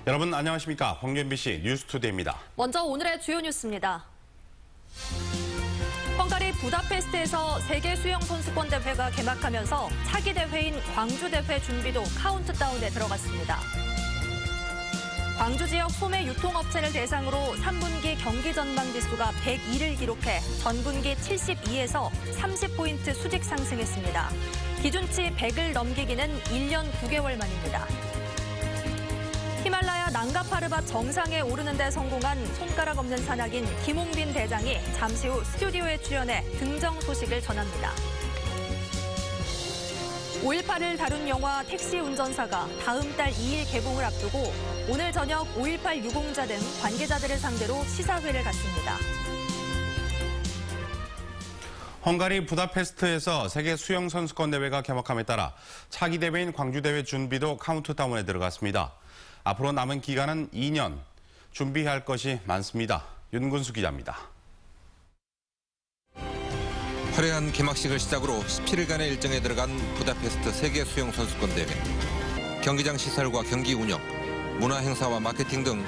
여러분 안녕하십니까? 광주 MBC 뉴스투데이입니다. 먼저 오늘의 주요 뉴스입니다. 헝가리 부다페스트에서 세계 수영 선수권 대회가 개막하면서 차기 대회인 광주 대회 준비도 카운트다운에 들어갔습니다. 광주 지역 소매 유통업체를 대상으로 3분기 경기 전망 지수가 102를 기록해 전분기 72에서 30포인트 수직 상승했습니다. 기준치 100을 넘기기는 1년 9개월 만입니다. 히말라야 난가파르밭 정상에 오르는 데 성공한 손가락 없는 산악인 김홍빈 대장이 잠시 후 스튜디오에 출연해 등정 소식을 전합니다. 5.18을 다룬 영화 택시 운전사가 다음 달 2일 개봉을 앞두고 오늘 저녁 5.18 유공자 등 관계자들을 상대로 시사회를 갖습니다. 헝가리 부다페스트에서 세계 수영 선수권 대회가 개막함에 따라 차기 대회인 광주 대회 준비도 카운트다운에 들어갔습니다. 앞으로 남은 기간은 2년. 준비할 것이 많습니다. 윤근수 기자입니다. 화려한 개막식을 시작으로 17일간의 일정에 들어간 부다페스트 세계 수영 선수권 대회. 경기장 시설과 경기 운영, 문화 행사와 마케팅 등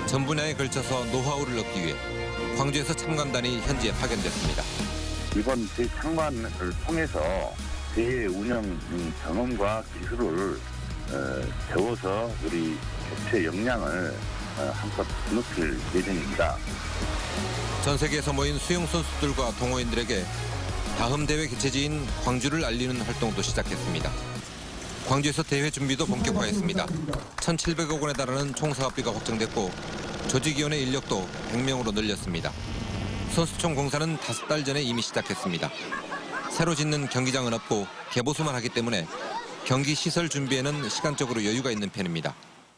전 분야에 걸쳐서 노하우를 얻기 위해 광주에서 참관단이 현지에 파견됐습니다. 이번 대참관을 통해서 대회 운영 경험과 기술을 배워서 우리 개최 역량을 한껏 높일 예정입니다. 전 세계에서 모인 수영 선수들과 동호인들에게 다음 대회 개최지인 광주를 알리는 활동도 시작했습니다. 광주에서 대회 준비도 본격화했습니다. 1,700억 원에 달하는 총 사업비가 확정됐고 조직위원회 인력도 100명으로 늘렸습니다. 선수촌 공사는 5달 전에 이미 시작했습니다. 새로 짓는 경기장은 없고 개보수만 하기 때문에 경기 시설 준비에는 시간적으로 여유가 있는 편입니다.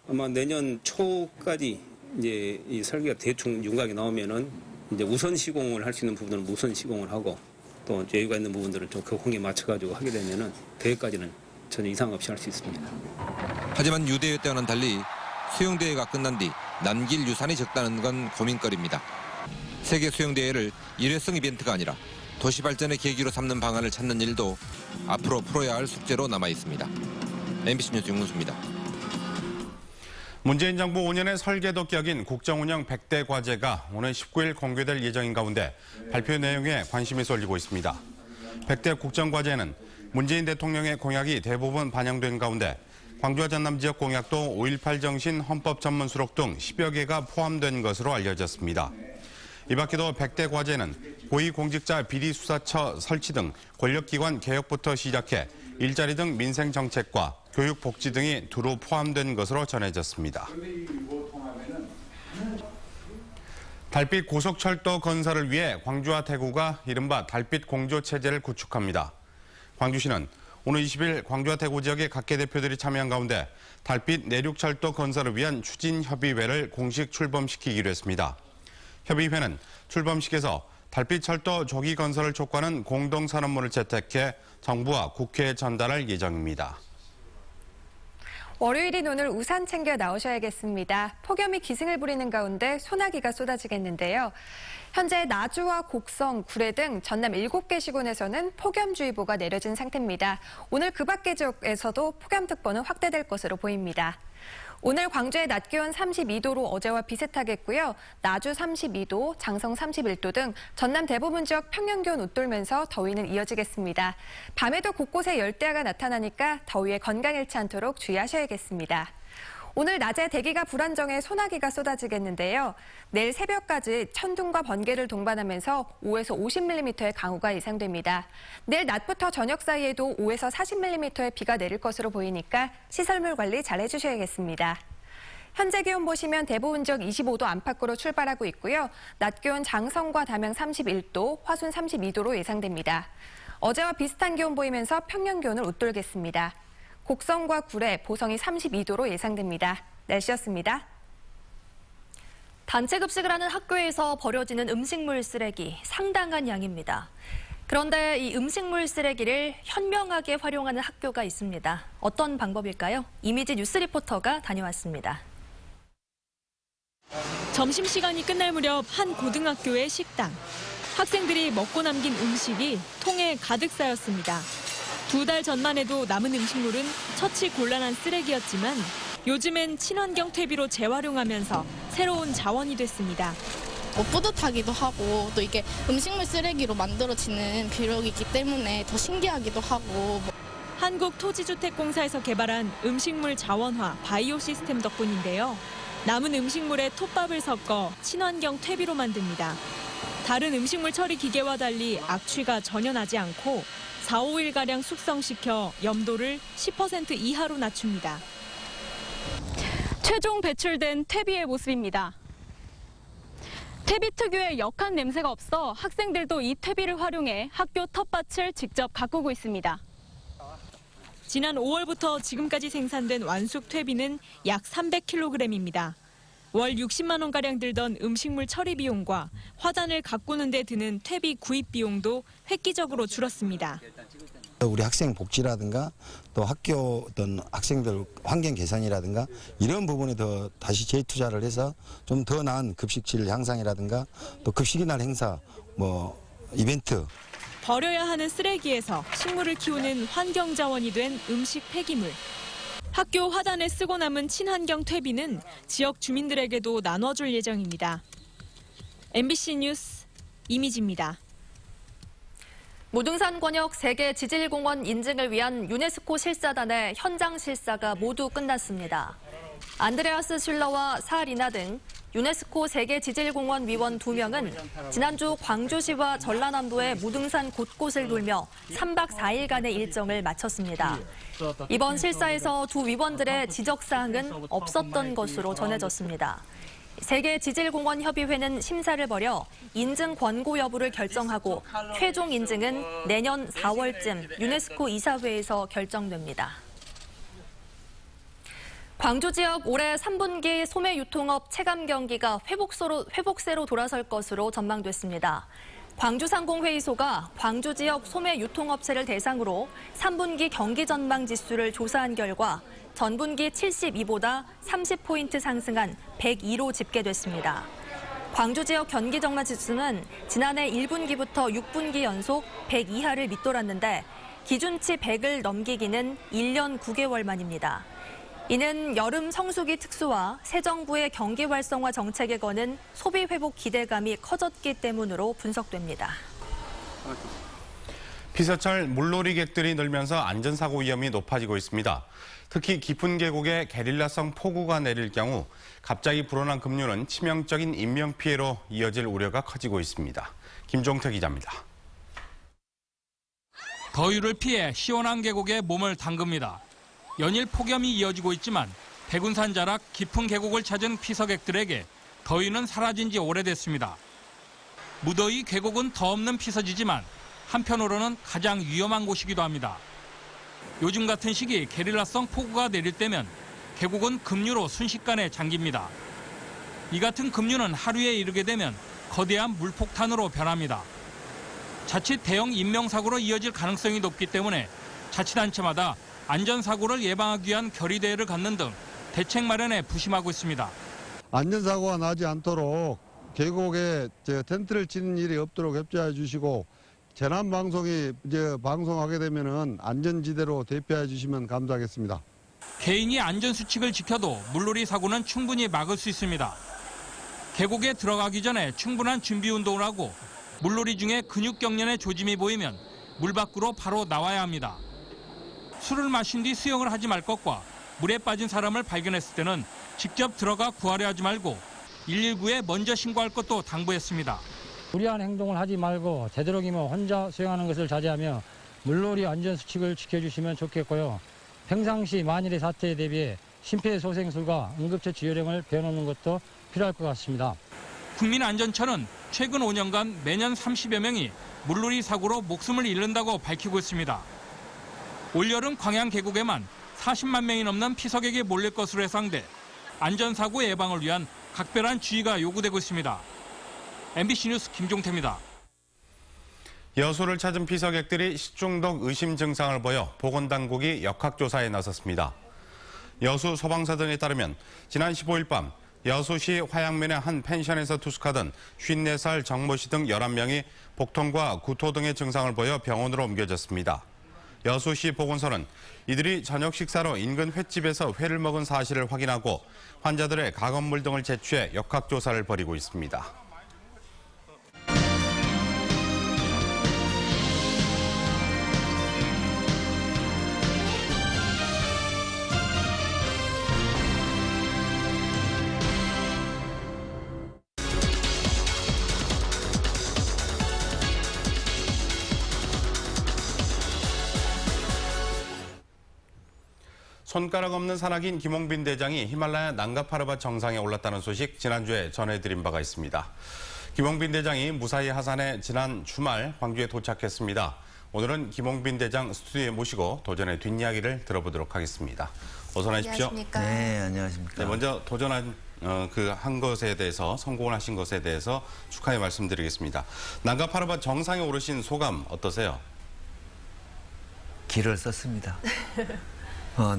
아마 내년 초까지 이제 이 설계가 대충 윤곽이 나오면은 이제 우선 시공을 할 수 있는 부분은 우선 시공을 하고 또 여유가 있는 부분들을 좀 격하게 맞춰가지고 하게 되면은 대회까지는 전혀 이상 없이 할 수 있습니다. 하지만 유대회 때와는 달리 수영대회가 끝난 뒤 남길 유산이 적다는 건 고민거리입니다. 세계 수영대회를 일회성 이벤트가 아니라 도시 발전의 계기로 삼는 방안을 찾는 일도 앞으로 풀어야 할 숙제로 남아 있습니다. MBC 뉴스 윤근수입니다. 문재인 정부 5년의 설계도 격인 국정운영 100대 과제가 오늘 19일 공개될 예정인 가운데 발표 내용에 관심이 쏠리고 있습니다. 100대 국정과제는 문재인 대통령의 공약이 대부분 반영된 가운데 광주와 전남 지역 공약도 5.18 정신 헌법 전문 수록 등 10여 개가 포함된 것으로 알려졌습니다. 이 밖에도 100대 과제는 고위공직자 비리수사처 설치 등 권력기관 개혁부터 시작해 일자리 등 민생 정책과 교육, 복지 등이 두루 포함된 것으로 전해졌습니다. 달빛 고속철도 건설을 위해 광주와 대구가 이른바 달빛 공조 체제를 구축합니다. 광주시는 오늘 20일 광주와 대구 지역의 각계 대표들이 참여한 가운데 달빛 내륙철도 건설을 위한 추진협의회를 공식 출범시키기로 했습니다. 협의회는 출범식에서 달빛철도 조기 건설을 촉구하는 공동선언문을 채택해 정부와 국회에 전달할 예정입니다. 월요일인 오늘 우산 챙겨 나오셔야겠습니다. 폭염이 기승을 부리는 가운데 소나기가 쏟아지겠는데요. 현재 나주와 곡성, 구례 등 전남 7개 시군에서는 폭염주의보가 내려진 상태입니다. 오늘 그 밖의 지역에서도 폭염특보는 확대될 것으로 보입니다. 오늘 광주의 낮 기온 32도로 어제와 비슷하겠고요. 나주 32도, 장성 31도 등 전남 대부분 지역 평년 기온 웃돌면서 더위는 이어지겠습니다. 밤에도 곳곳에 열대야가 나타나니까 더위에 건강 잃지 않도록 주의하셔야겠습니다. 오늘 낮에 대기가 불안정해 소나기가 쏟아지겠는데요. 내일 새벽까지 천둥과 번개를 동반하면서 5에서 50mm의 강우가 예상됩니다. 내일 낮부터 저녁 사이에도 5에서 40mm의 비가 내릴 것으로 보이니까 시설물 관리 잘 해주셔야겠습니다. 현재 기온 보시면 대부분 지역 25도 안팎으로 출발하고 있고요. 낮 기온 장성과 담양 31도, 화순 32도로 예상됩니다. 어제와 비슷한 기온 보이면서 평년 기온을 웃돌겠습니다. 곡성과 구례, 보성이 32도로 예상됩니다. 날씨였습니다. 단체 급식을 하는 학교에서 버려지는 음식물 쓰레기 상당한 양입니다. 그런데 이 음식물 쓰레기를 현명하게 활용하는 학교가 있습니다. 어떤 방법일까요? 이미지 뉴스 리포터가 다녀왔습니다. 점심시간이 끝날 무렵 한 고등학교의 식당. 학생들이 먹고 남긴 음식이 통에 가득 쌓였습니다. 2달 전만 해도 남은 음식물은 처치 곤란한 쓰레기였지만 요즘엔 친환경 퇴비로 재활용하면서 새로운 자원이 됐습니다. 뿌듯하기도 하고 또 이게 음식물 쓰레기로 만들어지는 비료이기 때문에 더 신기하기도 하고. 한국토지주택공사에서 개발한 음식물 자원화 바이오 시스템 덕분인데요. 남은 음식물에 톱밥을 섞어 친환경 퇴비로 만듭니다. 다른 음식물 처리 기계와 달리 악취가 전혀 나지 않고 4, 5일가량 숙성시켜 염도를 10% 이하로 낮춥니다. 최종 배출된 퇴비의 모습입니다. 퇴비 특유의 역한 냄새가 없어 학생들도 이 퇴비를 활용해 학교 텃밭을 직접 가꾸고 있습니다. 지난 5월부터 지금까지 생산된 완숙 퇴비는 약 300kg입니다. 월 60만 원가량 들던 음식물 처리 비용과 화단을 가꾸는 데 드는 퇴비 구입 비용도 획기적으로 줄었습니다. 우리 학생 복지라든가 또 학교 어떤 학생들 환경 개선이라든가 이런 부분에 더 다시 재투자를 해서 좀 더 나은 급식질 향상이라든가 또 급식이날 행사 이벤트. 버려야 하는 쓰레기에서 식물을 키우는 환경 자원이 된 음식 폐기물. 학교 화단에 쓰고 남은 친환경 퇴비는 지역 주민들에게도 나눠줄 예정입니다. MBC 뉴스 이미지입니다. 무등산 권역 세계 지질공원 인증을 위한 유네스코 실사단의 현장 실사가 모두 끝났습니다. 안드레아스 슐러와 사리나 등 유네스코 세계지질공원 위원 2명은 지난주 광주시와 전라남도의 무등산 곳곳을 돌며 3박 4일간의 일정을 마쳤습니다. 이번 실사에서 두 위원들의 지적사항은 없었던 것으로 전해졌습니다. 세계지질공원협의회는 심사를 벌여 인증 권고 여부를 결정하고 최종 인증은 내년 4월쯤 유네스코 이사회에서 결정됩니다. 광주 지역 올해 3분기 소매 유통업 체감 경기가 회복세로 돌아설 것으로 전망됐습니다. 광주상공회의소가 광주 지역 소매 유통업체를 대상으로 3분기 경기 전망 지수를 조사한 결과 전분기 72보다 30포인트 상승한 102로 집계됐습니다. 광주 지역 경기 전망 지수는 지난해 1분기부터 6분기 연속 100 이하를 밑돌았는데 기준치 100을 넘기기는 1년 9개월 만입니다. 이는 여름 성수기 특수와 새 정부의 경기 활성화 정책에 거는 소비 회복 기대감이 커졌기 때문으로 분석됩니다. 피서철 물놀이객들이 늘면서 안전사고 위험이 높아지고 있습니다. 특히 깊은 계곡에 게릴라성 폭우가 내릴 경우 갑자기 불어난 급류는 치명적인 인명피해로 이어질 우려가 커지고 있습니다. 김종태 기자입니다. 더위를 피해 시원한 계곡에 몸을 담급니다. 연일 폭염이 이어지고 있지만 백운산 자락 깊은 계곡을 찾은 피서객들에게 더위는 사라진 지 오래됐습니다. 무더위 계곡은 더 없는 피서지지만 한편으로는 가장 위험한 곳이기도 합니다. 요즘 같은 시기 게릴라성 폭우가 내릴 때면 계곡은 급류로 순식간에 잠깁니다. 이 같은 급류는 하루에 이르게 되면 거대한 물폭탄으로 변합니다. 자칫 대형 인명사고로 이어질 가능성이 높기 때문에 자치단체마다 안전사고를 예방하기 위한 결의대회를 갖는 등 대책 마련에 부심하고 있습니다. 안전사고가 나지 않도록 계곡에 텐트를 치는 일이 없도록 협조해 주시고 재난방송이 방송하게 되면은 안전지대로 대피해 주시면 감사하겠습니다. 개인이 안전수칙을 지켜도 물놀이 사고는 충분히 막을 수 있습니다. 계곡에 들어가기 전에 충분한 준비 운동을 하고 물놀이 중에 근육 경련의 조짐이 보이면 물 밖으로 바로 나와야 합니다. 술을 마신 뒤 수영을 하지 말 것과 물에 빠진 사람을 발견했을 때는 직접 들어가 구하려 하지 말고 119에 먼저 신고할 것도 당부했습니다. 무리한 행동을 하지 말고 되도록이면 혼자 수영하는 것을 자제하며 물놀이 안전수칙을 지켜주시면 좋겠고요. 평상시 만일의 사태에 대비해 심폐소생술과 응급처치 요령을 배워놓는 것도 필요할 것 같습니다. 국민안전처는 최근 5년간 매년 30여 명이 물놀이 사고로 목숨을 잃는다고 밝히고 있습니다. 올여름 광양 계곡에만 40만 명이 넘는 피서객이 몰릴 것으로 예상돼 안전사고 예방을 위한 각별한 주의가 요구되고 있습니다. MBC 뉴스 김종태입니다. 여수를 찾은 피서객들이 식중독 의심 증상을 보여 보건당국이 역학조사에 나섰습니다. 여수 소방서 등에 따르면 지난 15일 밤 여수시 화양면의 한 펜션에서 투숙하던 54살 정모 씨 등 11명이 복통과 구토 등의 증상을 보여 병원으로 옮겨졌습니다. 여수시 보건소는 이들이 저녁 식사로 인근 횟집에서 회를 먹은 사실을 확인하고 환자들의 가건물 등을 제취해 역학조사를 벌이고 있습니다. 손가락 없는 산악인 김홍빈 대장이 히말라야 난가파르밭 정상에 올랐다는 소식 지난주에 전해드린 바가 있습니다. 김홍빈 대장이 무사히 하산해 지난 주말 광주에 도착했습니다. 오늘은 김홍빈 대장 스튜디오에 모시고 도전의 뒷이야기를 들어보도록 하겠습니다. 어서 나십시오. 안녕하십니까. 네, 안녕하십니까. 네, 먼저 도전한 한 것에 대해서 성공을 하신 것에 대해서 축하의 말씀드리겠습니다. 난가파르밭 정상에 오르신 소감 어떠세요? 길을 썼습니다.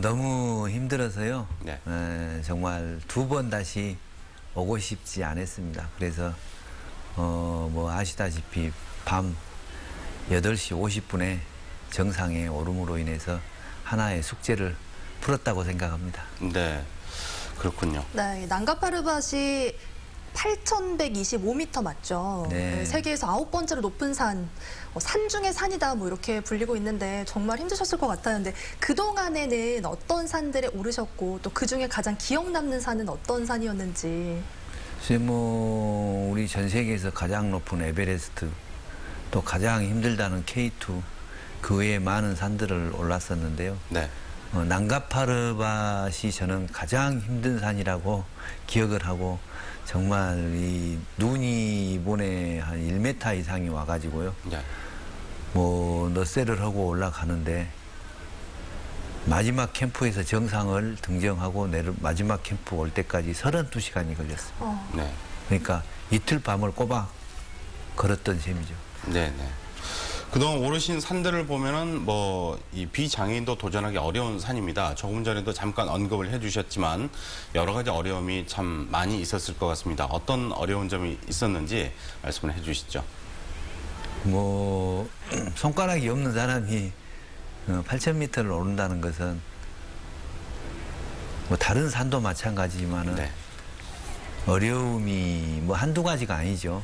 너무 힘들어서요. 네. 정말 2번 다시 오고 싶지 않았습니다. 그래서 뭐 아시다시피 밤 8시 50분에 정상에 오름으로 인해서 하나의 숙제를 풀었다고 생각합니다. 네, 그렇군요. 네, 난가파르밭이 8,125m 맞죠? 네. 세계에서 9번째로 높은 산, 산 중에 산이다 뭐 이렇게 불리고 있는데 정말 힘드셨을 것 같아요. 근데 그동안에는 어떤 산들에 오르셨고 또 그중에 가장 기억 남는 산은 어떤 산이었는지. 글쎄 뭐 우리 전 세계에서 가장 높은 에베레스트, 또 가장 힘들다는 K2, 그 외에 많은 산들을 올랐었는데요. 네. 난가파르밭이 저는 가장 힘든 산이라고 기억을 하고, 정말 이 눈이 이번에 한 1m 이상이 와가지고요. 네. 뭐 넛새를 하고 올라가는데 마지막 캠프에서 정상을 등정하고 마지막 캠프 올 때까지 32시간이 걸렸어요. 네. 그러니까 이틀 밤을 꼬박 걸었던 셈이죠. 네, 네. 그동안 오르신 산들을 보면은 뭐 이 비장애인도 도전하기 어려운 산입니다. 조금 전에도 잠깐 언급을 해주셨지만 여러 가지 어려움이 참 많이 있었을 것 같습니다. 어떤 어려운 점이 있었는지 말씀을 해주시죠. 뭐 손가락이 없는 사람이 8,000m를 오른다는 것은 뭐 다른 산도 마찬가지지만은 네. 어려움이 뭐 한두 가지가 아니죠.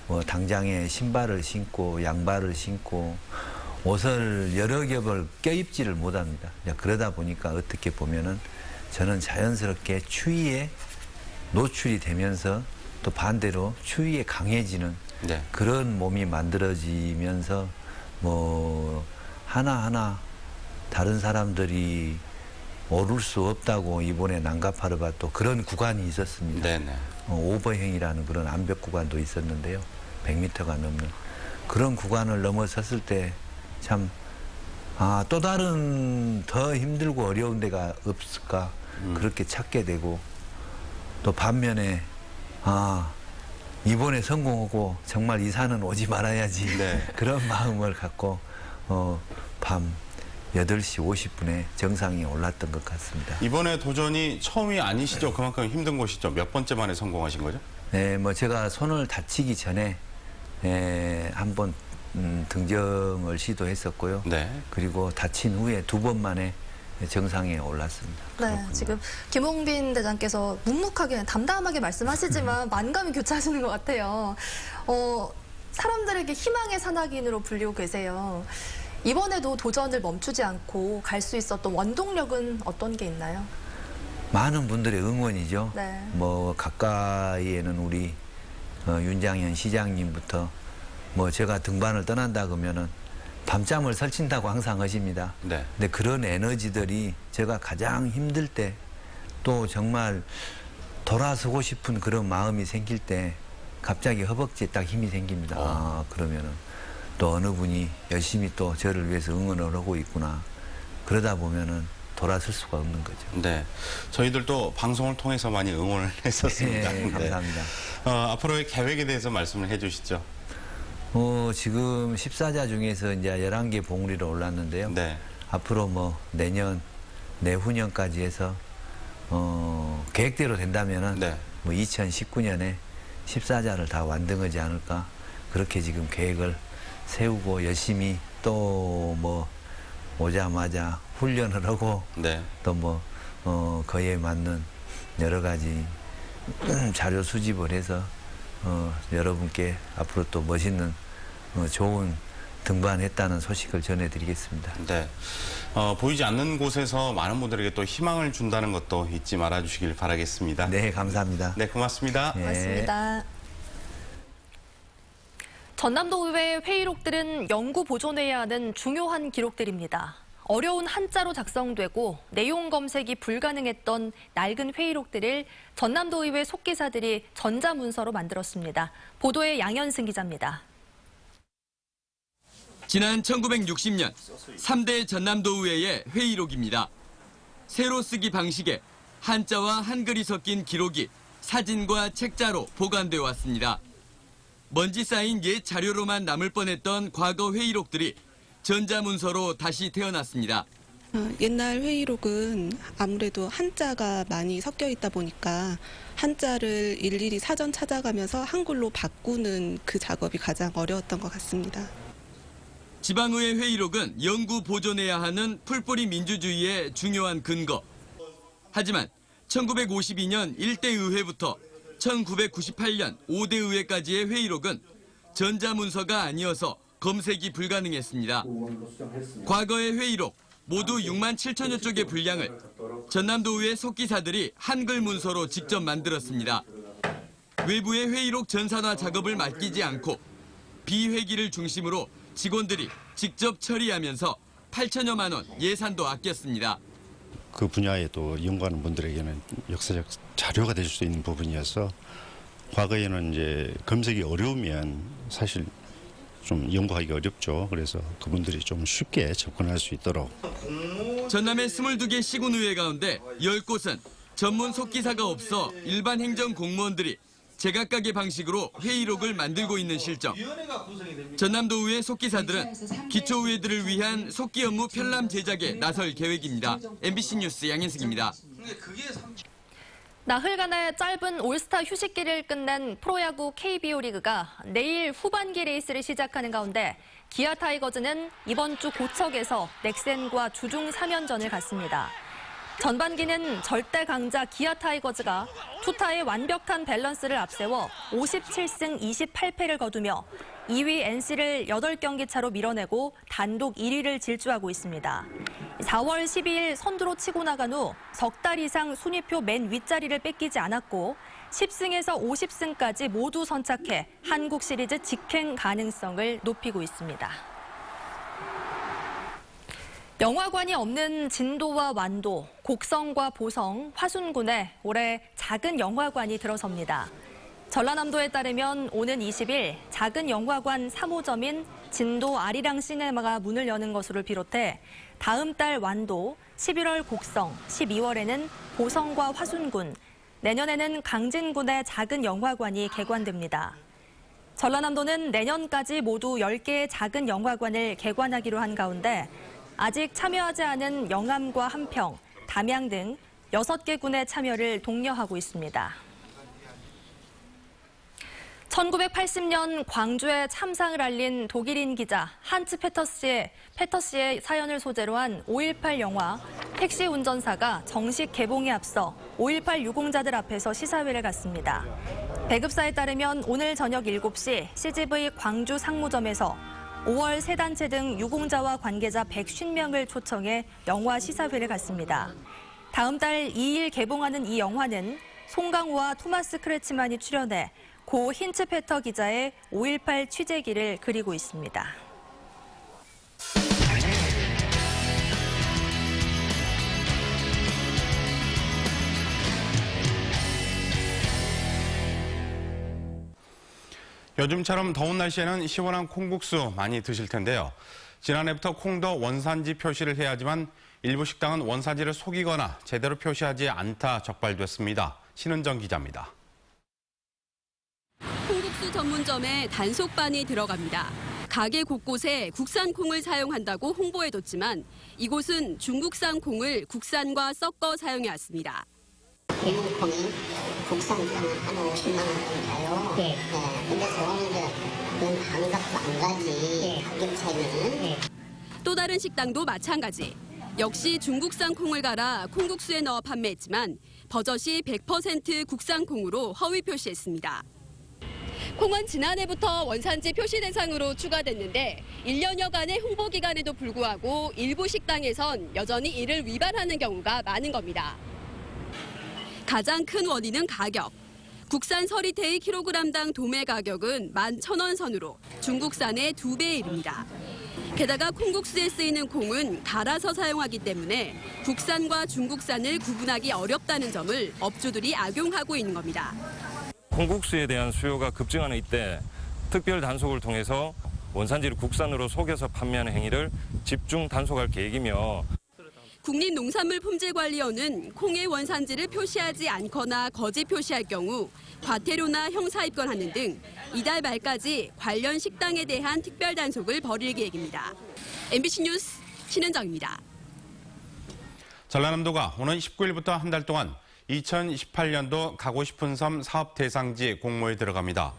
뭐 당장에 신발을 신고 양발을 신고 옷을 여러 겹을 껴입지를 못합니다. 그러다 보니까 어떻게 보면은 저는 자연스럽게 추위에 노출이 되면서 또 반대로 추위에 강해지는 네. 그런 몸이 만들어지면서 뭐 하나하나 다른 사람들이 오를 수 없다고 이번에 난가파르밭도 그런 구간이 있었습니다. 네네. 오버행이라는 그런 암벽 구간도 있었는데요. 100m가 넘는 그런 구간을 넘어섰을 때 참 또 다른 더 힘들고 어려운 데가 없을까 그렇게 찾게 되고, 또 반면에 이번에 성공하고 정말 이 산은 오지 말아야지 네. 그런 마음을 갖고 밤 8시 50분에 정상에 올랐던 것 같습니다. 이번에 도전이 처음이 아니시죠? 그만큼 힘든 곳이죠. 몇 번째 만에 성공하신 거죠? 네, 뭐 제가 손을 다치기 전에 한번 등정을 시도했었고요. 네. 그리고 다친 후에 2번 만에 정상에 올랐습니다. 네, 그렇군요. 지금 김홍빈 대장께서 묵묵하게 담담하게 말씀하시지만 만감이 교차하시는 것 같아요. 사람들에게 희망의 산악인으로 불리고 계세요. 이번에도 도전을 멈추지 않고 갈 수 있었던 원동력은 어떤 게 있나요? 많은 분들의 응원이죠. 네. 뭐 가까이에는 우리 윤장현 시장님부터 뭐 제가 등반을 떠난다 그러면은 밤잠을 설친다고 항상 하십니다. 네. 근데 그런 에너지들이 제가 가장 힘들 때, 또 정말 돌아서고 싶은 그런 마음이 생길 때 갑자기 허벅지에 딱 힘이 생깁니다. 그러면은 또 어느 분이 열심히 또 저를 위해서 응원을 하고 있구나. 그러다 보면은 돌아설 수가 없는 거죠. 네. 저희들도 방송을 통해서 많이 응원을 했었습니다. 네, 감사합니다. 앞으로의 계획에 대해서 말씀을 해 주시죠. 지금 14자 중에서 이제 11개 봉우리로 올랐는데요. 네. 앞으로 뭐 내년, 내후년까지 해서 계획대로 된다면은 네. 뭐 2019년에 14자를 다 완등하지 않을까, 그렇게 지금 계획을 세우고 열심히 또 뭐 오자마자 훈련을 하고 네. 또 뭐 그에 맞는 여러 가지 자료 수집을 해서 여러분께 앞으로 또 멋있는 좋은 등반했다는 소식을 전해드리겠습니다. 네. 보이지 않는 곳에서 많은 분들에게 또 희망을 준다는 것도 잊지 말아주시길 바라겠습니다. 네, 감사합니다. 네, 고맙습니다. 네. 고맙습니다. 전남도 의회 회의록들은 영구 보존해야 하는 중요한 기록들입니다. 어려운 한자로 작성되고 내용 검색이 불가능했던 낡은 회의록들을 전남도 의회 속기사들이 전자문서로 만들었습니다. 보도에 양현승 기자입니다. 지난 1960년 3대 전남도의회의 회의록입니다. 세로 쓰기 방식에 한자와 한글이 섞인 기록이 사진과 책자로 보관되어 왔습니다. 먼지 쌓인 옛 자료로만 남을 뻔했던 과거 회의록들이 전자문서로 다시 태어났습니다. 옛날 회의록은 아무래도 한자가 많이 섞여 있다 보니까 한자를 일일이 사전 찾아가면서 한글로 바꾸는 그 작업이 가장 어려웠던 것 같습니다. 지방의회 회의록은 영구 보존해야 하는 풀뿌리 민주주의의 중요한 근거. 하지만 1952년 1대 의회부터 1998년 5대 의회까지의 회의록은 전자문서가 아니어서 검색이 불가능했습니다. 과거의 회의록 모두 6만 7천여 쪽의 분량을 전남도의회 속기사들이 한글 문서로 직접 만들었습니다. 외부의 회의록 전산화 작업을 맡기지 않고 비회기를 중심으로 직원들이 직접 처리하면서 8천여만 원 예산도 아꼈습니다. 그 분야에 또 연구하는 분들에게는 역사적 자료가 될 수 있는 부분이어서 과거에는 이제 검색이 어려우면 사실 좀 연구하기 어렵죠. 그래서 그분들이 좀 쉽게 접근할 수 있도록. 전남의 22개 시군의회 가운데 10곳은 전문 속기사가 없어 일반 행정 공무원들이 제각각의 방식으로 회의록을 만들고 있는 실정. 전남도의회 속기사들은 기초의회들을 위한 속기 업무 편람 제작에 나설 계획입니다. MBC 뉴스 양현승입니다. 나흘간의 짧은 올스타 휴식기를 끝낸 프로야구 KBO 리그가 내일 후반기 레이스를 시작하는 가운데 기아 타이거즈는 이번 주 고척에서 넥센과 주중 3연전을 갖습니다. 전반기는 절대 강자 기아 타이거즈가 투타의 완벽한 밸런스를 앞세워 57승 28패를 거두며 2위 NC를 8경기 차로 밀어내고 단독 1위를 질주하고 있습니다. 4월 12일 선두로 치고 나간 후 석 달 이상 순위표 맨 윗자리를 뺏기지 않았고 10승에서 50승까지 모두 선착해 한국 시리즈 직행 가능성을 높이고 있습니다. 영화관이 없는 진도와 완도, 곡성과 보성, 화순군에 올해 작은 영화관이 들어섭니다. 전라남도에 따르면 오는 20일 작은 영화관 3호점인 진도 아리랑 시네마가 문을 여는 것으로 비롯해 다음 달 완도, 11월 곡성, 12월에는 보성과 화순군, 내년에는 강진군의 작은 영화관이 개관됩니다. 전라남도는 내년까지 모두 10개의 작은 영화관을 개관하기로 한 가운데 아직 참여하지 않은 영암과 함평, 담양 등 6개 군의 참여를 독려하고 있습니다. 1980년 광주에 참상을 알린 독일인 기자 한츠 페터씨의 사연을 소재로 한 5.18 영화 택시 운전사가 정식 개봉에 앞서 5.18 유공자들 앞에서 시사회를 갖습니다. 배급사에 따르면 오늘 저녁 7시 CGV 광주 상무점에서 5월 세 단체 등 유공자와 관계자 150명을 초청해 영화 시사회를 갖습니다. 다음 달 2일 개봉하는 이 영화는 송강호와 토마스 크레츠만이 출연해 고 힌츠 페터 기자의 5.18 취재기를 그리고 있습니다. 요즘처럼 더운 날씨에는 시원한 콩국수 많이 드실 텐데요. 지난해부터 콩도 원산지 표시를 해야 하지만 일부 식당은 원산지를 속이거나 제대로 표시하지 않다 적발됐습니다. 신은정 기자입니다. 콩국수 전문점에 단속반이 들어갑니다. 가게 곳곳에 국산 콩을 사용한다고 홍보해뒀지만 이곳은 중국산 콩을 국산과 섞어 사용해왔습니다. 대형 콩이 국산은 한 50만 원인가요? 네. 근데 저거는 그건 반값 안 가지. 가격 차이는. 또다시 다른 식당도 마찬가지. 역시 중국산 콩을 갈아 콩국수에 넣어 판매했지만 버젓이 100% 국산 콩으로 허위 표시했습니다. 콩은 지난해부터 원산지 표시 대상으로 추가됐는데 1년여간의 홍보 기간에도 불구하고 일부 식당에선 여전히 이를 위반하는 경우가 많은 겁니다. 가장 큰 원인은 가격. 국산 서리태의 킬로그램당 도매 가격은 11,000원 선으로 중국산의 2배에 이릅니다. 게다가 콩국수에 쓰이는 콩은 갈아서 사용하기 때문에 국산과 중국산을 구분하기 어렵다는 점을 업주들이 악용하고 있는 겁니다. 콩국수에 대한 수요가 급증하는 이때 특별 단속을 통해서 원산지를 국산으로 속여서 판매하는 행위를 집중 단속할 계획이며 국립농산물품질관리원은 콩의 원산지를 표시하지 않거나 거짓 표시할 경우 과태료나 형사 입건하는 등 이달 말까지 관련 식당에 대한 특별 단속을 벌일 계획입니다. MBC 뉴스 신은정입니다. 전라남도가 오는 19일부터 한 달 동안 2018년도 가고 싶은 섬 사업 대상지 공모에 들어갑니다.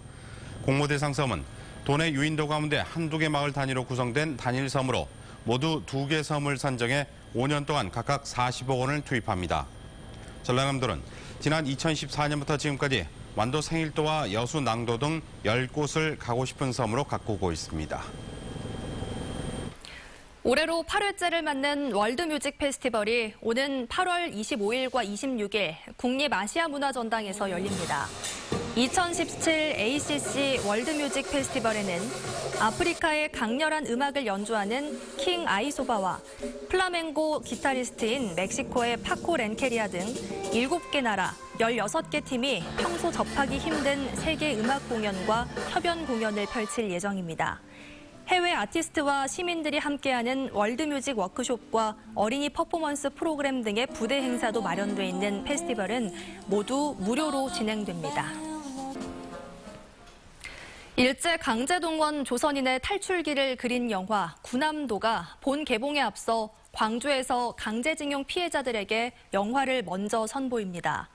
공모 대상 섬은 도내 유인도 가운데 한두 개 마을 단위로 구성된 단일 섬으로 모두 2개 섬을 선정해 5년 동안 각각 40억 원을 투입합니다. 전라남도는 지난 2014년부터 지금까지 완도 생일도와 여수 낭도 등 10곳을 가고 싶은 섬으로 가꾸고 있습니다. 올해로 8회째를 맞는 월드뮤직 페스티벌이 오는 8월 25일과 26일 국립아시아문화전당에서 열립니다. 2017 ACC 월드뮤직 페스티벌에는 아프리카의 강렬한 음악을 연주하는 킹 아이소바와 플라멩고 기타리스트인 멕시코의 파코 렌케리아 등 7개 나라 16개 팀이 평소 접하기 힘든 세계 음악 공연과 협연 공연을 펼칠 예정입니다. 해외 아티스트와 시민들이 함께하는 월드뮤직 워크숍과 어린이 퍼포먼스 프로그램 등의 부대 행사도 마련돼 있는 페스티벌은 모두 무료로 진행됩니다. 일제 강제동원 조선인의 탈출기를 그린 영화 군함도가 본 개봉에 앞서 광주에서 강제징용 피해자들에게 영화를 먼저 선보입니다.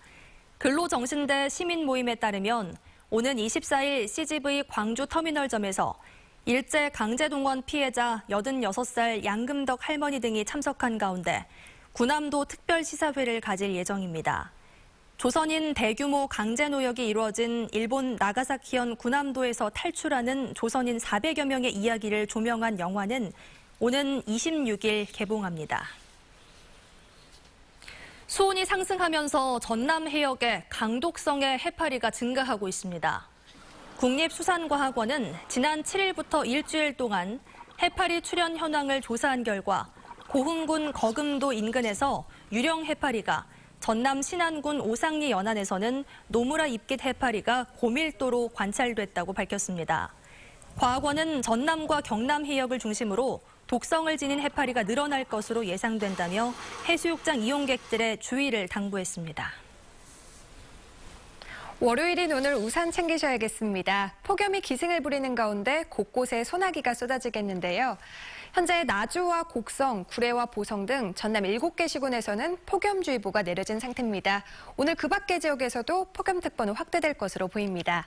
근로정신대 시민 모임에 따르면 오는 24일 CGV 광주 터미널점에서 일제 강제동원 피해자 86살 양금덕 할머니 등이 참석한 가운데 군함도 특별시사회를 가질 예정입니다. 조선인 대규모 강제노역이 이루어진 일본 나가사키현 군함도에서 탈출하는 조선인 400여 명의 이야기를 조명한 영화는 오는 26일 개봉합니다. 수온이 상승하면서 전남 해역에 강독성의 해파리가 증가하고 있습니다. 국립수산과학원은 지난 7일부터 일주일 동안 해파리 출현 현황을 조사한 결과 고흥군 거금도 인근에서 유령 해파리가, 전남 신안군 오상리 연안에서는 노무라 입깃 해파리가 고밀도로 관찰됐다고 밝혔습니다. 과학원은 전남과 경남 해역을 중심으로 독성을 지닌 해파리가 늘어날 것으로 예상된다며 해수욕장 이용객들의 주의를 당부했습니다. 월요일인 오늘 우산 챙기셔야겠습니다. 폭염이 기승을 부리는 가운데 곳곳에 소나기가 쏟아지겠는데요. 현재 나주와 곡성, 구례와 보성 등 전남 7개 시군에서는 폭염주의보가 내려진 상태입니다. 오늘 그 밖의 지역에서도 폭염특보는 확대될 것으로 보입니다.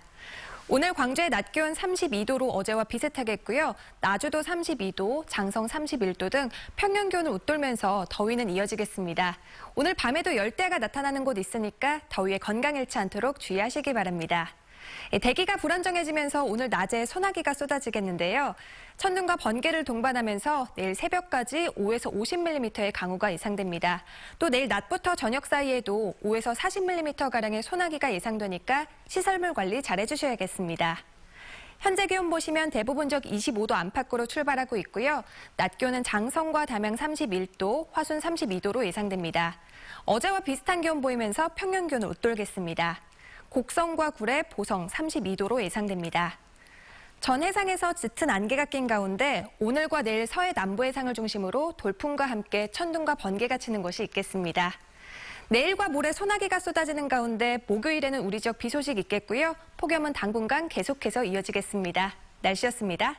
오늘 광주의 낮 기온 32도로 어제와 비슷하겠고요. 나주도 32도, 장성 31도 등 평년 기온을 웃돌면서 더위는 이어지겠습니다. 오늘 밤에도 열대야가 나타나는 곳 있으니까 더위에 건강 잃지 않도록 주의하시기 바랍니다. 대기가 불안정해지면서 오늘 낮에 소나기가 쏟아지겠는데요. 천둥과 번개를 동반하면서 내일 새벽까지 5에서 50mm의 강우가 예상됩니다. 또 내일 낮부터 저녁 사이에도 5에서 40mm가량의 소나기가 예상되니까 시설물 관리 잘 해주셔야겠습니다. 현재 기온 보시면 대부분 지역 25도 안팎으로 출발하고 있고요. 낮 기온은 장성과 담양 31도, 화순 32도로 예상됩니다. 어제와 비슷한 기온 보이면서 평년 기온을 웃돌겠습니다. 곡성과 구례, 보성 32도로 예상됩니다. 전 해상에서 짙은 안개가 낀 가운데 오늘과 내일 서해 남부 해상을 중심으로 돌풍과 함께 천둥과 번개가 치는 곳이 있겠습니다. 내일과 모레 소나기가 쏟아지는 가운데 목요일에는 우리 지역 비 소식 있겠고요. 폭염은 당분간 계속해서 이어지겠습니다. 날씨였습니다.